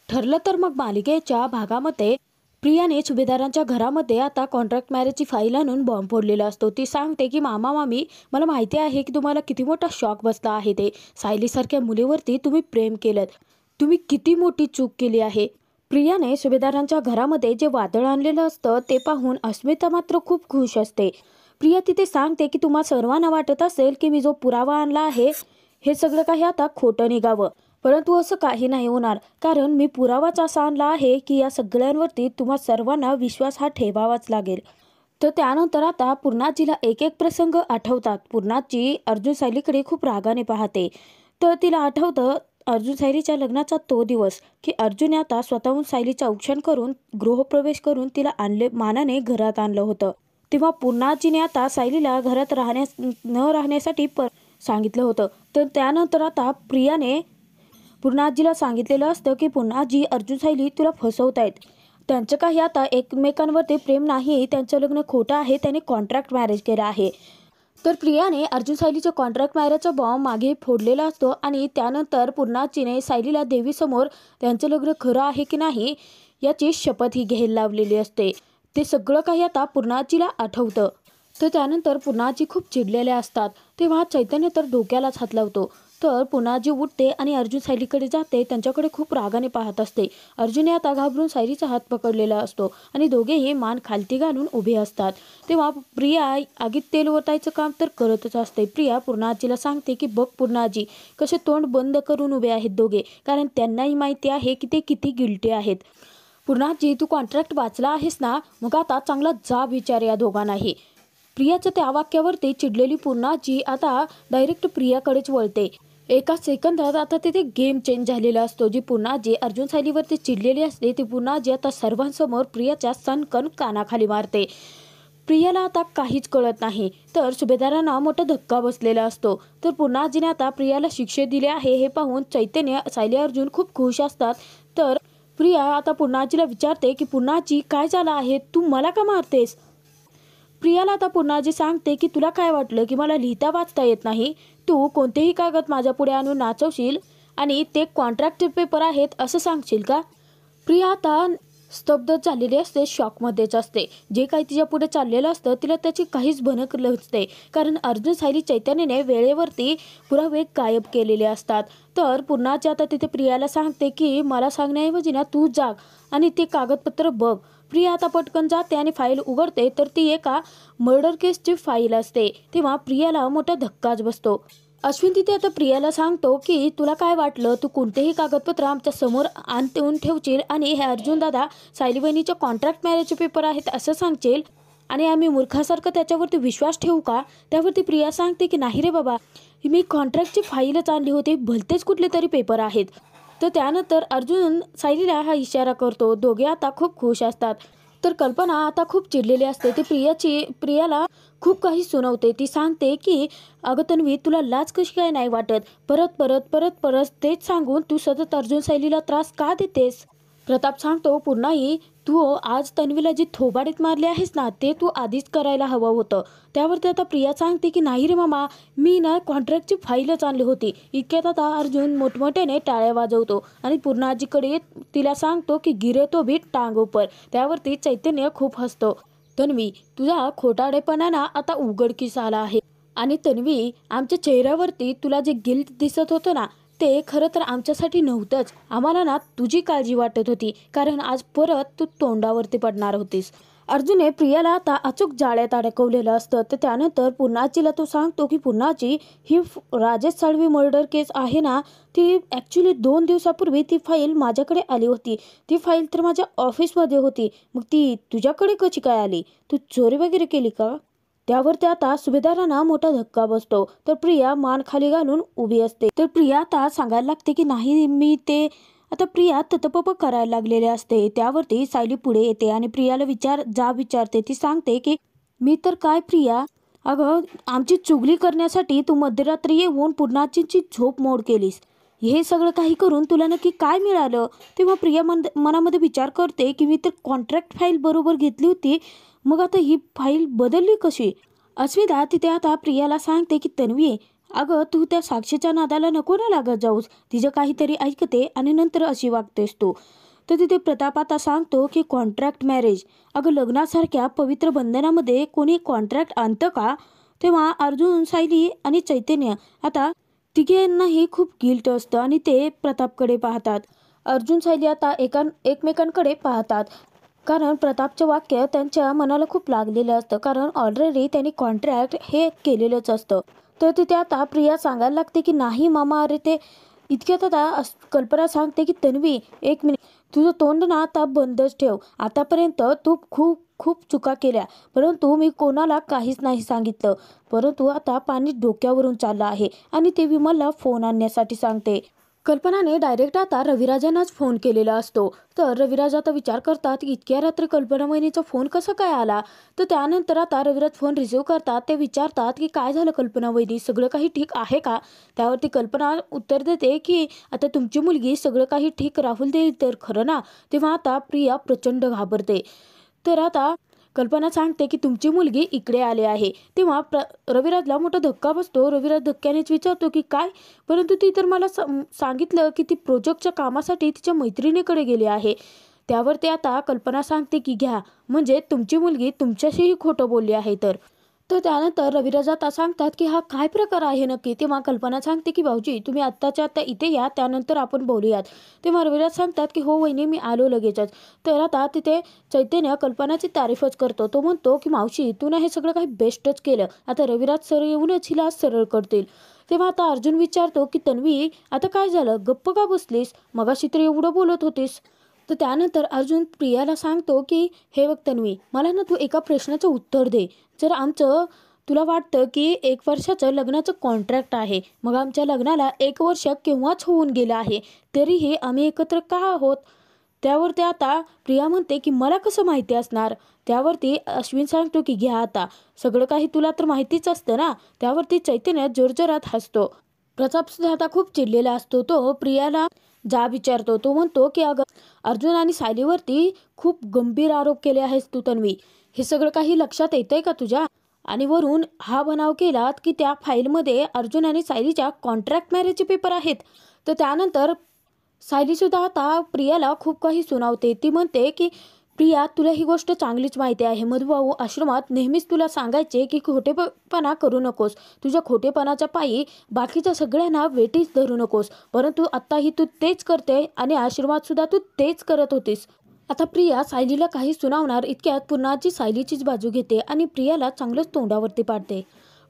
ठरलं तर मग मालिकेच्या भागामध्ये प्रियाने सुभेदारांच्या घरामध्ये आता कॉन्ट्रॅक्ट मॅरेजची फाईल आणून बॉम्ब फोडलेला असतो। ती सांगते की मामा मामी मला माहिती आहे की तुम्हाला किती मोठा शॉक बसला आहे। ते सायलीसारख्या मुलीवरती तुम्ही प्रेम केलं, तुम्ही किती मोठी चूक केली आहे। प्रियाने सुभेदारांच्या घरामध्ये जे वादळ आणलेलं असतं ते पाहून अस्मिता मात्र खूप खुश असते। प्रिया तिथे सांगते की तुम्हा सर्वांना वाटत असेल की मी जो पुरावा आणला आहे हे सगळं काही आता खोटं निघावं, परंतु असं काही नाही होणार, कारण मी पुरावाच असा आणला आहे की या सगळ्यांवरती तुम्हा सर्वांना विश्वास हा ठेवावाच लागेल। तर त्यानंतर आता पूर्णाजीला एक एक प्रसंग आठवतात। पूर्णाजी अर्जुन सायलीकडे खूप रागाने पाहते। तर तिला आठवतं अर्जुन सायलीच्या लग्नाचा तो दिवस की अर्जुनने आता स्वतःहून सायलीचं औक्षण करून गृहप्रवेश करून तिला आणले मानाने घरात आणलं होतं। तेव्हा पूर्णाजीने आता सायलीला घरात राहण्यासाठी सांगितलं होतं। तर त्यानंतर आता प्रियाने पूर्णाजीला सांगितलेलं असतं की पूर्णाजी अर्जुन सायली तुला फसवतायत, त्यांचं काही आता एकमेकांवरती प्रेम नाही, त्यांचं लग्न खोटं आहे, त्याने कॉन्ट्रॅक्ट मॅरेज केलं आहे। तर प्रियाने अर्जुन सायलीचं कॉन्ट्रॅक्ट मॅरेजचा बॉम्ब मागे फोडलेला असतो आणि त्यानंतर पूर्णाजीने सायलीला देवीसमोर त्यांचं लग्न खरं आहे की नाही याची शपथ ही घ्यायला लावलेली असते। ते सगळं काही आता पूर्णाजीला आठवतं। तर त्यानंतर पूर्णाजी खूप चिडलेल्या असतात। तेव्हा चैतन्य तर डोक्यालाच हात लावतो। तर पूर्णाजी उठते आणि अर्जुन सायलीकडे जाते, त्यांच्याकडे खूप रागाने पाहत असते। अर्जुनने आता घाबरून सायलीचा हात पकडलेला असतो आणि दोघेही मान खालती घालून उभे असतात। तेव्हा प्रिया आगीत तेल ओतायचं काम तर करतच असते। प्रिया पूर्णाजीला सांगते की बघ पूर्णाजी कसे तोंड बंद करून उभे आहेत दोघे, कारण त्यांनाही माहिती आहे की ते किती गिल्टी आहेत। पूर्णाजी तू कॉन्ट्रॅक्ट वाचला आहेस ना, मग आता चांगला जाब विचार या दोघांनाही। प्रियाच्या त्या वाक्यावरती चिडलेली पूर्णाजी आता डायरेक्ट प्रियाकडेच वळते। एका सेकंदात आता तिथे गेम चेंज झालेला असतो। जी पूर्णाजी अर्जुन सायलीवरती चिडलेली असते ती पूर्णाजी आता सर्वांसमोर प्रियाच्या सणकण कानाखाली मारते। प्रियाला आता काहीच कळत नाही। तर सुभेदारांना मोठा धक्का बसलेला असतो। तर पूर्णाजीने आता प्रियाला शिक्षा दिली आहे हे पाहून चैतन्य, सायली, अर्जुन खूप खुश असतात। तर प्रिया आता पूर्णाजीला विचारते की पूर्णाजी काय झालं आहे, तू मला का मारतेस? प्रियाला आता पूर्णाजी सांगते की तुला काय वाटलं की मला लिहिता वाचता येत नाही? तू कोणतेही कागद माझ्या पुढे आणून नाचवशील आणि ते कॉन्ट्रॅक्ट पेपर आहेत असं सांगशील का? प्रिया आता स्तब्ध झालेली असते, शॉकमध्येच असते। जे काही तिच्या पुढे चाललेलं असतं तिला त्याची काहीच भनक नसते, कारण अर्जुन, सायली, चैतन्यने वेळेवरती पुरावे गायब केलेले असतात। तर पूर्णाजी आता तिथे प्रियाला सांगते की मला सांगण्याऐवजी ना तू जाग आणि ते कागदपत्र बघ। प्रिया आता पटकन जाते आणि फाईल उघडते तर ती एका मर्डर केसची फाईल असते। तेव्हा प्रियाला मोठा धक्काच बसतो। अश्विन तिथे आता प्रियाला सांगतो की तुला काय वाटलं, तू कोणतेही कागदपत्र आमच्या समोर आणून ठेवशील आणि हे अर्जुन दादा सायली बहिणीच्या कॉन्ट्रॅक्ट मॅरेजचे पेपर आहेत असं सांगशील आणि आम्ही मूर्खासारखं त्याच्यावरती विश्वास ठेवू का? त्यावरती प्रिया सांगते की नाही रे बाबा, मी कॉन्ट्रॅक्टची फाईलच आणली होती, भलतेच कुठले तरी पेपर आहेत। तर त्यानंतर अर्जुन सायलीला हा इशारा करतो। दोघे आता खूप खुश असतात। तर कल्पना आता खूप चिडलेली असते। ती प्रियाला खूप काही सुनावते। ती सांगते की अगं तन्वी, तुला लाज कशी काय नाही वाटत? परत परत परत परत तेच सांगून तू सतत अर्जुन सायलीला त्रास का देतेस? प्रताप सांगतो पुन्हाही तू आज तन्वीला जी थोबाडीत मारली आहेस ना ते तू आधीच करायला हवं होतं। त्यावरती आता प्रिया सांगते की नाही रे मामा, मी ना कॉन्ट्रॅक्टची फाईलच आणली होती। इतक्यात आता अर्जुन मोठमोठ्याने टाळ्या वाजवतो आणि पूर्णाजीकडे तिला सांगतो की गिरे तो भी टांग ऊपर। त्यावरती चैतन्य खूप हसतो। तन्वी, तुझा खोटारडेपणा ना आता उघडकीस आला आहे आणि तन्वी, आमच्या चेहऱ्यावरती तुला जे गिल्ट दिसत होतं ना ते खरं तर आमच्यासाठी नव्हतंच, आम्हाला ना तुझी काळजी वाटत होती, कारण आज परत तू तोंडावरती पडणार होतीस। अर्जुनने प्रियाला आता अचूक जाळ्यात अडकवलेलं असतं। तर त्यानंतर पूर्णाजीला तो सांगतो की पूर्णाजी, ही राजेश साळवी मर्डर केस आहे ना, ती ॲक्च्युली 2 दिवसापूर्वी ती फाईल माझ्याकडे आली होती। ती फाईल तर माझ्या ऑफिसमध्ये होती, मग ती तुझ्याकडे कशी काय आली? तू चोरी वगैरे केली का? त्यावरती आता सुभेदारांना मोठा धक्का बसतो। तर प्रिया मान खाली घालून उभी असते। तर प्रिया आता सांगायला लागते की नाही मी ते आता प्रिया ततपप करायला लागलेले असते। त्यावरती सायली पुढे येते आणि प्रियाला विचारते। ती सांगते की मी तर काय प्रिया, अगं आमची चुगली करण्यासाठी तू मध्यरात्री येऊन पूर्णाजींची झोप मोड केलीस, हे सगळं काही करून तुला नक्की काय मिळालं? तेव्हा प्रिया मनामध्ये विचार करते की मी तर कॉन्ट्रॅक्ट फाईल बरोबर घेतली होती, मग आता ही फाईल बदलली कशी? अस्मिता तिथे आता प्रियाला सांगते की तन्वी, अगं तू त्या साक्षीच्या नादाला नको ना लागत जाऊस, तिचं काहीतरी ऐकते आणि नंतर अशी वागतेस तू. तर तिथे प्रताप आता सांगतो की कॉन्ट्रॅक्ट मॅरेज, अगं लग्नासारख्या पवित्र बंधनामध्ये कोणी कॉन्ट्रॅक्ट आणतं का? तेव्हा अर्जुन, सायली आणि चैतन्य आता तिघांनाही खूप गिल्ट असतं आणि ते प्रतापकडे पाहतात. अर्जुन, सायली आता एकमेकांकडे पाहतात, कारण प्रतापचं वाक्य त्यांच्या मनाला खूप लागलेलं असतं, कारण ऑलरेडी त्यांनी कॉन्ट्रॅक्ट हे केलेलंच असतं. तर तिथे आता प्रिया सांगायला लागते की नाही मामा, अरे ते इतक्यात आता कल्पना सांगते की तन्वी, एक मिनिट, तुझं तोंड ना आता बंदच ठेव. आतापर्यंत तू खूप खूप चुका केल्या, परंतु मी कोणाला काहीच नाही सांगितलं. परंतु आता पाणी डोक्यावरून चाललं आहे आणि ते विमलला फोन आणण्यासाठी सांगते. कल्पनाने डायरेक्ट आता रविराजांनाच फोन केलेला असतो. तर रविराज आता विचार करतात की इतक्या रात्री कल्पना वहिनीचा फोन कसा काय आला. तर त्यानंतर आता रविराज फोन रिसिव्ह करतात. ते विचारतात की काय झालं कल्पना वहिनी, सगळं काही ठीक आहे का? त्यावरती कल्पना उत्तर देते की आता तुमची मुलगी सगळं काही ठीक राहुल देईल तर खरं ना. तेव्हा आता प्रिया प्रचंड घाबरते. तर आता कल्पना सांगते की तुमची मुलगी इकडे आली आहे. तेव्हा रविराजला मोठा धक्का बसतो. रविराज धक्क्यानेच विचारतो की काय? परंतु ती तर मला सांगितलं की ती प्रोजेक्टच्या कामासाठी तिच्या मैत्रिणीकडे गेली आहे. त्यावर ते आता कल्पना सांगते की घ्या, म्हणजे तुमची मुलगी तुमच्याशीही खोटं बोलली आहे तर. तर त्यानंतर रविराज आता सांगतात की हा काय प्रकार आहे नक्की. तेव्हा कल्पना सांगते की भाऊजी तुम्ही आत्ताच्या आत्ता इथे या, त्यानंतर आपण बोलूयात. तेव्हा रविराज सांगतात की हो वहिनी, मी आलो लगेचच. तर आता तिथे चैतन्य कल्पनाची तारीफच करतो. तो म्हणतो की मावशी तू ना हे सगळं काही बेस्टच केलं. आता रविराज सर येऊनच हिला सरळ करतील. तेव्हा आता अर्जुन विचारतो की तन्वी, आता काय झालं, गप्प का बसलीस? मगाशी तर एवढं बोलत होतीस. तर त्यानंतर अर्जुन प्रियाला सांगतो की हे बघ तन्वी, मला ना तू एका प्रश्नाचं उत्तर दे. जर आमचं तुला वाटतं की 1 वर्षाचं लग्नाचं कॉन्ट्रॅक्ट आहे, मग आमच्या लग्नाला 1 वर्ष केव्हाच होऊन गेलं आहे, तरीही आम्ही एकत्र का आहोत? त्यावरती आता प्रिया म्हणते की मला कसं माहिती असणार. त्यावरती अश्विन सांगतो की घ्या, आता सगळं काही तुला तर माहितीच असतं ना. त्यावरती चैतन्य जोरजोरात हसतो. प्रताप सुद्धा आता खूप चिडलेला असतो. तो प्रियाला जाब विचारतो. तो म्हणतो की अगं अर्जुन आणि सायलीवरती खूप गंभीर आरोप केले आहेस तू तन्वी, हे सगळं काही लक्षात येतंय का तुझ्या? आणि वरून हा बनाव केलात की त्या फाईलमध्ये अर्जुन आणि सायलीच्या कॉन्ट्रॅक्ट मॅरेजचे पेपर आहेत. तर त्यानंतर सायलीसुद्धा आता प्रियाला खूप काही सुनावते. ती म्हणते की प्रिया, तुला ही गोष्ट चांगलीच माहिती आहे, मधुभाऊ आश्रमात नेहमीच तुला सांगायचे की खोटेपणा करू नकोस, तुझ्या खोटेपणाच्या पायी बाकीच्या सगळ्यांना वेठीस धरू नकोस. परंतु आत्ताही तू तेच करते आणि आश्रमात सुद्धा तू तेच करत होतीस. आता प्रिया सायलीला काही सुनावणार इतक्यात पूर्णाजी सायलीचीच बाजू घेते आणि प्रियाला चांगलंच तोंडावरती पाडते.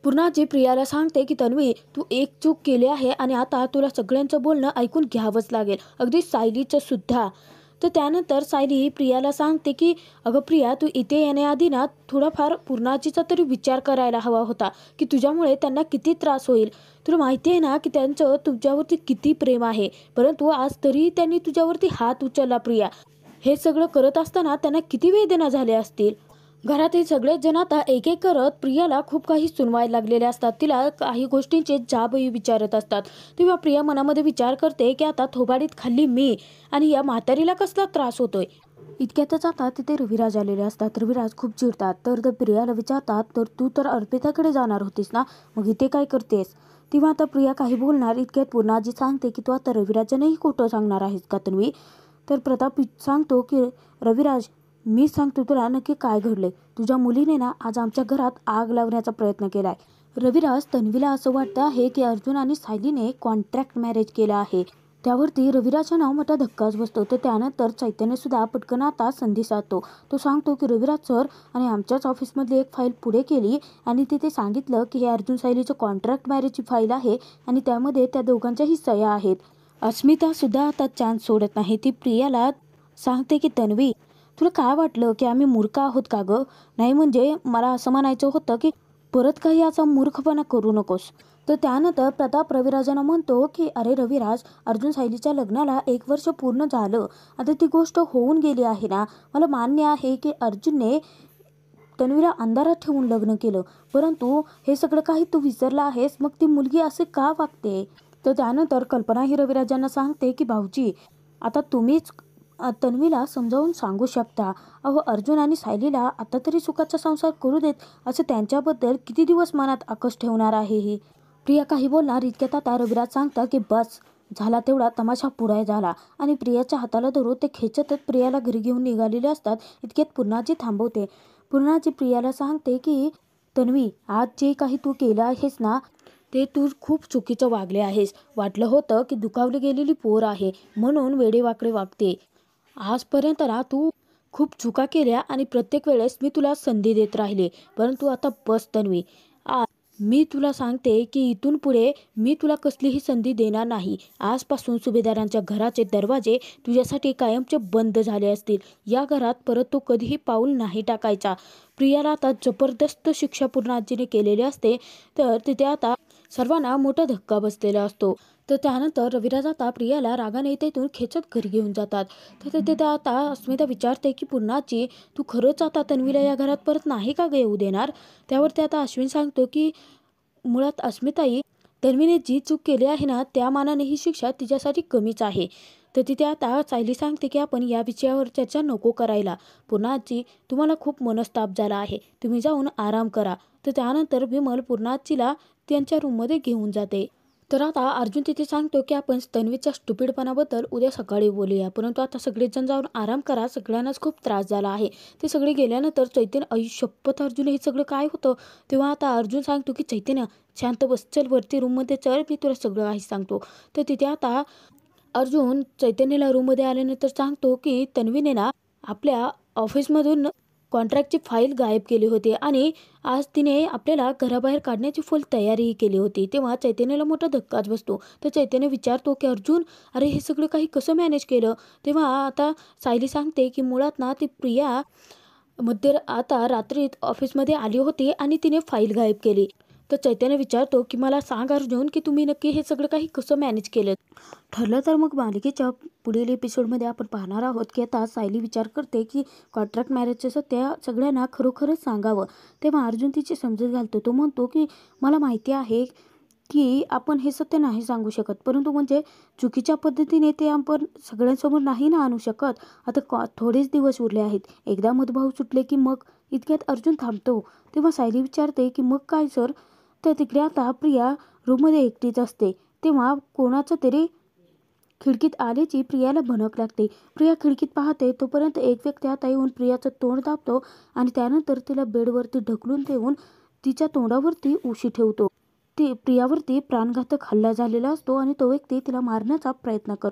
पूर्णाजी प्रियाला सांगते की तन्वी, तू एक चूक केली आहे आणि आता तुला सगळ्यांचं बोलणं ऐकून घ्यावंच लागेल, अगदी सायलीचं सुद्धा. तर त्यानंतर सायली प्रियाला सांगते की अगं प्रिया, तू इथे येण्याआधी ना थोडाफार पूर्णाजीचा तरी विचार करायला हवा होता की तुझ्यामुळे त्यांना किती त्रास होईल. तुला माहिती आहे ना की त्यांचं तुझ्यावरती किती प्रेम आहे, परंतु आज तरी त्यांनी तुझ्यावरती हात उचलला प्रिया. हे सगळं करत असताना त्यांना किती वेदना झाल्या असतील. घरातील सगळेच जण आता एक एक करत प्रियाला खूप काही सुनवायला लागलेले असतात. तिला काही गोष्टींचे जाबही विचारत असतात. तेव्हा प्रिया मनामध्ये विचार करते की आता थोबाडीत खाल्ली मी आणि या म्हातारीला कसला त्रास होतोय. इतक्यातच आता तिथे रविराज आलेले असतात. रविराज खूप चिडतात. तर प्रियाला विचारतात, तर तू तर अर्पिताकडे जाणार होतीस ना, मग इथे काय करतेस? तेव्हा आता प्रिया काही बोलणार इतक्यात पूर्णाजी सांगते की तू आता रविराजांनाही खोटं सांगणार आहेस का तन्वी? तर प्रताप सांगतो की रविराज, मी सांगतो तुला नक्की काय घडले. तुझ्या मुलीने ना आज आमच्या घरात आग लावण्याचा प्रयत्न केलाय. रविराज, तन्वीला असं वाटतं आहे की अर्जुन आणि सायलीने कॉन्ट्रॅक्ट मॅरेज केलं आहे. त्यावरती रविराजच्या नाव मोठा धक्काच बसतो. तर त्यानंतर चैतन्य सुद्धा पटकन आता संधी साधतो. तो सांगतो की रविराज सर, आणि आमच्याच ऑफिसमधली एक फाईल पुढे केली आणि तिथे सांगितलं की हे अर्जुन सायलीचं कॉन्ट्रॅक्ट मॅरेजची फाईल आहे आणि त्यामध्ये त्या दोघांच्याही सह्या आहेत. अस्मिता सुद्धा आता चान्स सोडत नाही. ती प्रियाला सांगते की तन्वी, तुला काय वाटलं की आम्ही मूर्ख आहोत का गं? नाही म्हणजे मला असं म्हणायचं होतं की परत काही याचा मूर्खपणा करू नकोस. तर त्यानंतर प्रताप रविराजांना म्हणतो की अरे रविराज, अर्जुन सायलीच्या लग्नाला 1 वर्ष पूर्ण झालं. आता ती गोष्ट होऊन गेली आहे ना. मला मान्य आहे की अर्जुनने तन्वीला अंधारात ठेवून लग्न केलं, परंतु हे सगळं काही तू विसरला आहेस. मग ती मुलगी असे का वागते? तर त्यानंतर कल्पना ही रविराजांना सांगते की भाऊजी, आता तुम्हीच तन्वीला समजावून सांगू शकता. अहो अर्जुन आणि सायलीला आता तरी सुखाचा संसार करू देत, असं त्यांच्याबद्दल किती दिवस मनात आकस ठेवणार आहे ही. प्रिया काही बोलणार इतक्यात आता रविराज सांगता की बस झाला, तेवढा तमाशा पुढे झाला आणि प्रियाच्या हाताला धरून ते खेचतच प्रियाला घरी घेऊन निघालेले असतात. इतक्यात पूर्णाजी थांबवते. पूर्णाजी प्रियाला सांगते की तन्वी, आज जे काही तू केलं आहेस ना, ते तू खूप चुकीचं वागले आहेस. वाटलं होतं की दुखावली गेलेली पोर आहे म्हणून वेडेवाकडे वागते. आजपर्यंत ना तू खूप चुका केल्या आणि प्रत्येक वेळेस मी तुला संधी देत राहिले, परंतु आता बस तन्वी. मी तुला सांगते की इथून पुढे मी तुला कसलीही संधी देणार नाही. आजपासून सुभेदारांच्या घराचे दरवाजे तुझ्यासाठी कायमचे बंद झाले असतील. या घरात परत तो कधीही पाऊल नाही टाकायचा. प्रियाला आता जबरदस्त शिक्षा पूर्णाजीने केलेली असते, तर तिथे आता सर्वांना मोठा धक्का बसलेला असतो. तर त्यानंतर रविराज आता प्रियाला रागाने तेथून खेचत घरी घेऊन जातात. तर तिथे आता अस्मिता विचारते की पूर्णाजी, तू खरंच आता तन्वीला या घरात परत नाही का येऊ देणार? त्यावरती आता अश्विन सांगतो की मुळात अस्मिताई, तन्वीने जी चूक केली आहे ना, त्या मानाने ही शिक्षा तिच्यासाठी कमीच आहे. तर तिथे आता सायली सांगते की आपण या विषयावर चर्चा नको करायला. पूर्णाजी, तुम्हाला खूप मनस्ताप झाला आहे, तुम्ही जाऊन आराम करा. तर त्यानंतर विमल पूर्णाजीला त्यांच्या रूममध्ये घेऊन जाते. तर आता अर्जुन तिथे सांगतो की आपण तन्वीच्या स्टुपिडपणाबद्दल उद्या सकाळी बोलूया, परंतु आता सगळेजण जाऊन आराम करा, सगळ्यांनाच खूप त्रास झाला आहे. ते सगळे गेल्यानंतर चैतन्य, आई शपथ अर्जुन, हे सगळं काय होतं? तेव्हा आता अर्जुन सांगतो की चैतन्य शांत बस, चल वरती रूममध्ये चल, मी तुला सगळं काही सांगतो. तर तिथे आता अर्जुन चैतन्याला रूममध्ये आल्यानंतर सांगतो की तन्वीने ना आपल्या ऑफिसमधून कॉन्ट्रॅक्टची फाईल गायब केली होती आणि आज तिने आपल्याला घराबाहेर काढण्याची फुल तयारीही केली होती. तेव्हा चैतन्याला मोठा धक्काच बसतो. तर चैतन्य विचारतो की अर्जुन, अरे हे सगळं काही कसं मॅनेज केलं? तेव्हा आता सायली सांगते की मुळात ना ती प्रिया आता रात्री ऑफिसमध्ये आली होती आणि तिने फाईल गायब केली. तर चैतन्य विचारतो की मला सांग अर्जुन, की तुम्ही नक्की हे सगळं काही कसं मॅनेज केलं? ठरलं तर मग मालिकेच्या पुढील एपिसोडमध्ये आपण पाहणार आहोत की आता सायली विचार करते की कॉन्ट्रॅक्ट मॅरेजचं त्या सगळ्यांना खरोखरच सांगावं. तेव्हा अर्जुन तिची समजूत घालतो. तो म्हणतो की मला माहिती आहे की आपण हे सत्य नाही सांगू शकत, परंतु म्हणजे चुकीच्या पद्धतीने ते आपण सगळ्यांसमोर नाही ना आणू शकत. आता थोडेच दिवस उरले आहेत, एकदा मतभाव सुटले की मग. इतक्यात अर्जुन थांबतो. तेव्हा सायली विचारते की मग काय सर? तर तिकडे आता प्रिया रूममध्ये एकटीच असते. तेव्हा कोणाचं तरी खिडकीत आल्याची प्रियाला भनक लागते. प्रिया खिडकीत पाहते तोपर्यंत एक व्यक्ती आता येऊन प्रियाचं तोंड दाबतो आणि त्यानंतर तिला बेडवरती ढकलून ठेवून तिच्या तोंडावरती उशी ठेवतो. ती प्रियावरती प्राणघातक हल्ला झालेला असतो आणि तो व्यक्ती तिला मारण्याचा प्रयत्न करतो.